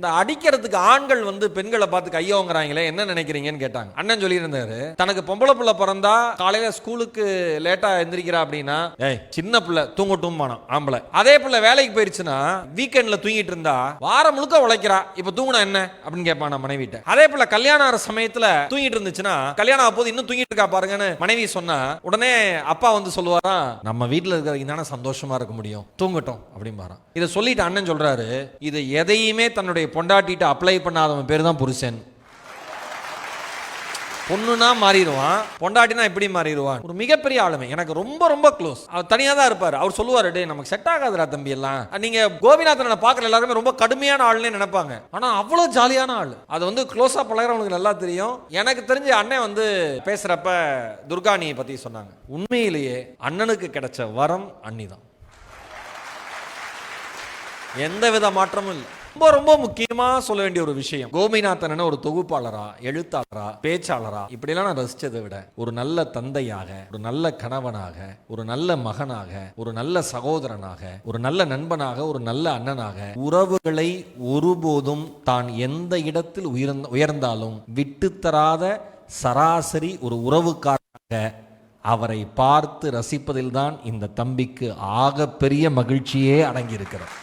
இந்த அடிக்கிறதுக்கு ஆண்கள் வந்து பெண்களை பார்த்து கையோங்கிறாங்களே, என்ன நினைக்கிறீங்கன்னு கேட்டாங்க. அண்ணன் சொல்லி இருந்தாரு, தனக்கு பொம்பளை பிள்ளை பிறந்தா காலையில ஸ்கூலுக்கு லேட்டா எந்திரிக்கிறா அப்படின்னா, சின்ன பிள்ளை தூங்கட்டும் ஆம்பளை. அதே பிள்ளை வேலைக்கு போயிருச்சுன்னா வீக்கெண்ட்ல தூங்கிட்டு இருந்தா வாரம் முழுக்க உழைக்கிறா, இப்ப தூங்குனா என்ன அப்படின்னு கேட்பான் மனைவிட்ட. அதே பிள்ளை கல்யாணம் ஆகிற சமயத்துல தூங்கிட்டு இருந்துச்சுன்னா, கல்யாணம் ஆக போது இன்னும் தூங்கிட்டு இருக்கா பாருங்கன்னு மனைவி சொன்னா உடனே அப்பா வந்து சொல்லுவாரா, நம்ம வீட்டுல இருக்கிறதுக்கு தானே சந்தோஷமா இருக்க முடியும், தூங்கட்டும் அப்படின்பாராம். இதை சொல்லிட்டு அண்ணன் சொல்றாரு, இது எதையுமே தன்னுடைய பொண்டாட்டிட்டு அப்ளை பண்ணாதவன் பேர் தான் புருஷன். பொண்ணுனா மாறிடுவான், பொண்டாட்டினா எப்படி மாறிடுவான். ஒரு மிகப்பெரிய ஆளுமை, எனக்கு ரொம்ப ரொம்ப க்ளோஸ். அவர் தனியாக தான் இருப்பார். அவர் சொல்லுவார், டே நமக்கு செட் ஆகாதுடா தம்பி எல்லாம். நீங்க கோபிநாதனை பார்க்குற எல்லாருமே ரொம்ப கடுமையான ஆளுன்னே நினைப்பாங்க, ஆனால் அவ்வளோ ஜாலியான ஆள். அது வந்து க்ளோஸாக பழகிறவங்களுக்கு நல்லா தெரியும். எனக்கு தெரிஞ்ச அண்ணன் வந்து பேசுகிறப்ப துர்காணியை பற்றி சொன்னாங்க. உண்மையிலேயே அண்ணனுக்கு கிடைச்ச வரம் அண்ணி தான், எந்தவித மாற்றமும் இல்லை. ரொம்ப ரொம்ப முக்கியமா சொல்ல வேண்டிய ஒரு விஷயம், கோபிநாதன் ஒரு தொகுப்பாளரா, எழுத்தாளரா, பேச்சாளரா இப்படியெல்லாம் நான் ரசிச்சதை விட ஒரு நல்ல தந்தையாக, ஒரு நல்ல கணவனாக, ஒரு நல்ல மகனாக, ஒரு நல்ல சகோதரனாக, ஒரு நல்ல நண்பனாக, ஒரு நல்ல அண்ணனாக, உறவுகளை ஒருபோதும் தான் எந்த இடத்தில் உயர்ந்தாலும் விட்டுத்தராத சராசரி ஒரு உறவுக்காரனாக அவரை பார்த்து ரசிப்பதில்தான் இந்த தம்பிக்கு ஆக பெரிய மகிழ்ச்சியே அடங்கி இருக்கிறார்.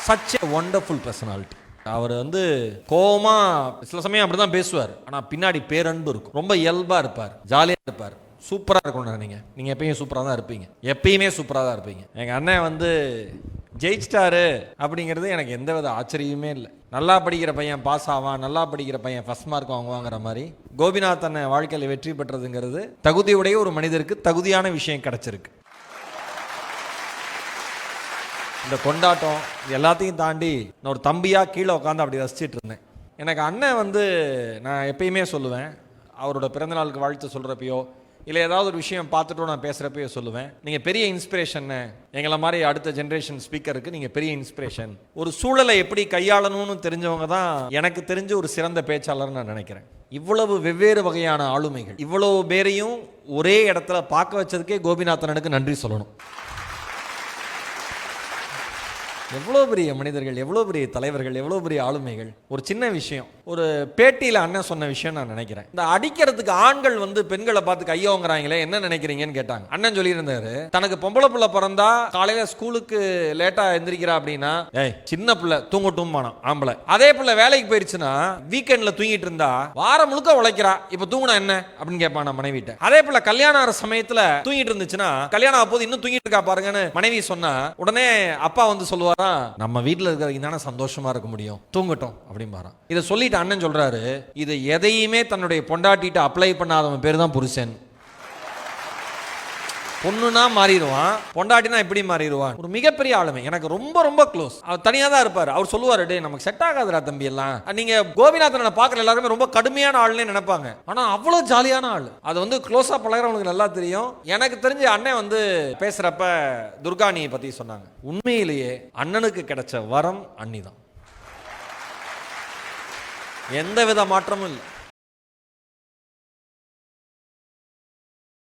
Such a wonderful personality. அவர் வந்து கோவமா சில சமயம் அப்படிதான் பேசுவார், ஆனா பின்னாடி பேரன்பு இருக்கும். ரொம்ப இயல்பா இருப்பார், ஜாலியா இருப்பார், சூப்பரா இருக்கணும். நீங்க எப்பயும் சூப்பரா தான் இருப்பீங்க, எப்பயுமே சூப்பரா தான் இருப்பீங்க. எங்க அண்ணன் வந்து ஜெயிச்சிட்டாரு அப்படிங்கிறது எனக்கு எந்தவித ஆச்சரியமே இல்லை. நல்லா படிக்கிற பையன் பாஸ் ஆவான், நல்லா படிக்கிற பையன் ஃபர்ஸ்ட் மார்க் வாங்குவாங்கிற மாதிரி கோபிநாதன் வாழ்க்கையில் வெற்றி பெற்றதுங்கிறது தகுதியுடைய ஒரு மனிதருக்கு தகுதியான விஷயம் கிடைச்சிருக்கு. இந்த கொண்டாட்டம் எல்லாத்தையும் தாண்டி நான் ஒரு தம்பியாக கீழே உட்காந்து அப்படி ரசிச்சிட்டு இருந்தேன். எனக்கு அண்ணன் வந்து நான் எப்பயுமே சொல்லுவேன், அவரோட பிறந்தநாளுக்கு வாழ்த்து சொல்கிறப்பையோ இல்லை ஏதாவது ஒரு விஷயம் பார்த்துட்டோ நான் பேசுகிறப்பையோ சொல்லுவேன், நீங்கள் பெரிய இன்ஸ்பிரேஷன், எங்களை மாதிரி அடுத்த ஜென்ரேஷன் ஸ்பீக்கருக்கு நீங்கள் பெரிய இன்ஸ்பிரேஷன். ஒரு சூழலை எப்படி கையாளணும்னு தெரிஞ்சவங்க தான் எனக்கு தெரிஞ்ச ஒரு சிறந்த பேச்சாளர்னு நான் நினைக்கிறேன். இவ்வளவு வெவ்வேறு வகையான ஆளுமைகள், இவ்வளவு பேரையும் ஒரே இடத்துல பார்க்க வச்சதுக்கே கோபிநாதனுக்கு நன்றி சொல்லணும். எவ்வளோ பெரிய மனிதர்கள், எவ்வளோ பெரிய தலைவர்கள், எவ்வளோ பெரிய ஆளுமைகள். ஒரு சின்ன விஷயம், ஒரு பேட்டியில் அண்ணன் சொன்ன விஷயம் நான் நினைக்கிறேன். இந்த அடிக்கிறதுக்கு ஆண்கள் வந்து பெண்களை பார்த்து கையோங்கிறாங்களே, என்ன நினைக்கிறீங்கன்னு கேட்டாங்க. அண்ணன் சொல்லி இருந்தாரு, தனக்கு பொம்பளை பிள்ளை பிறந்தா காலையில ஸ்கூலுக்கு லேட்டா எந்திரிக்கிறா அப்படின்னா, சின்ன பிள்ளை தூங்கட்டும் ஆம்பளை. அதே பிள்ளை வேலைக்கு போயிருச்சுன்னா வீக்கெண்ட்ல தூங்கிட்டு இருந்தா வாரம் முழுக்க உழைக்கிறா, இப்ப தூங்குனா என்ன அப்படின்னு கேட்பான் மனைவிட்ட. அதே பிள்ளை கல்யாணம் ஆகிற சமயத்துல தூங்கிட்டு இருந்துச்சுன்னா, கல்யாணம் ஆக போது இன்னும் தூங்கிட்டு இருக்கா பாருங்கன்னு மனைவி சொன்னா உடனே அப்பா வந்து சொல்லுவார், நம்ம வீட்டுல இருக்கிறதுக்கு தானே சந்தோஷமா இருக்க முடியும், தூங்கட்டும் அப்படின்பாராம். இதை சொல்லிட்டு அண்ணன் சொல்றாரு, இது எதையுமே தன்னுடைய பொண்டாட்டிட்டு அப்ளை பண்ணாதவன் பேர் தான் புருஷன். பொண்ணுனா மாறிடுவான், பொண்டாட்டினா எப்படி மாறிடுவான். ஒரு மிகப்பெரிய ஆளுமை, எனக்கு ரொம்ப ரொம்ப க்ளோஸ். அவர் தனியாக தான் இருப்பார். அவர் சொல்லுவார், டே நமக்கு செட் ஆகாதுடா தம்பி எல்லாம். நீங்க கோபிநாதனை பார்க்குற எல்லாருமே ரொம்ப கடுமையான ஆளுன்னே நினைப்பாங்க, ஆனா அவ்வளோ ஜாலியான ஆள். அது வந்து க்ளோஸா பழகிறவங்களுக்கு நல்லா தெரியும். எனக்கு தெரிஞ்ச அண்ணன் வந்து பேசுறப்ப துர்காணியை பத்தி சொன்னாங்க. உண்மையிலேயே அண்ணனுக்கு கிடைச்ச வரம் அண்ணி தான், எந்தவித மாற்றமும் இல்லை.